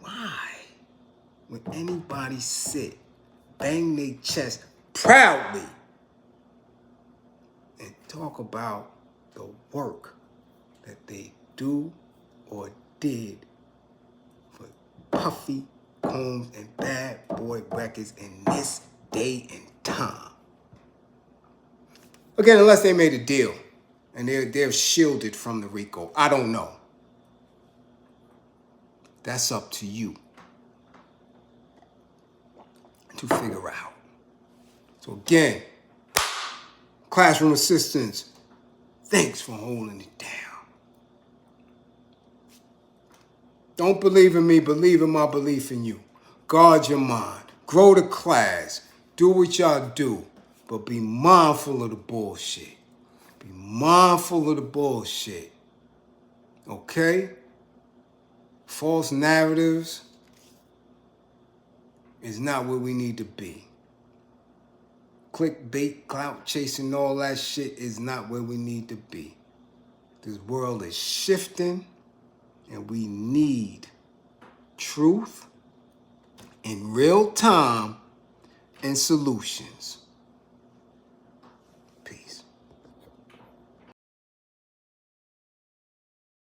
Why would anybody sit, bang their chest proudly, and talk about the work that they do or did for Puffy, Combs, and Bad Boy Records in this day and time? Again, unless they made a deal and they're shielded from the Rico. I don't know. That's up to you to figure out. So again, classroom assistants, thanks for holding it down. Don't believe in me, believe in my belief in you. Guard your mind. Grow the class. Do what y'all do. But be mindful of the bullshit. Be mindful of the bullshit. Okay? False narratives is not where we need to be. Clickbait, clout chasing, all that shit is not where we need to be. This world is shifting, and we need truth in real time and solutions.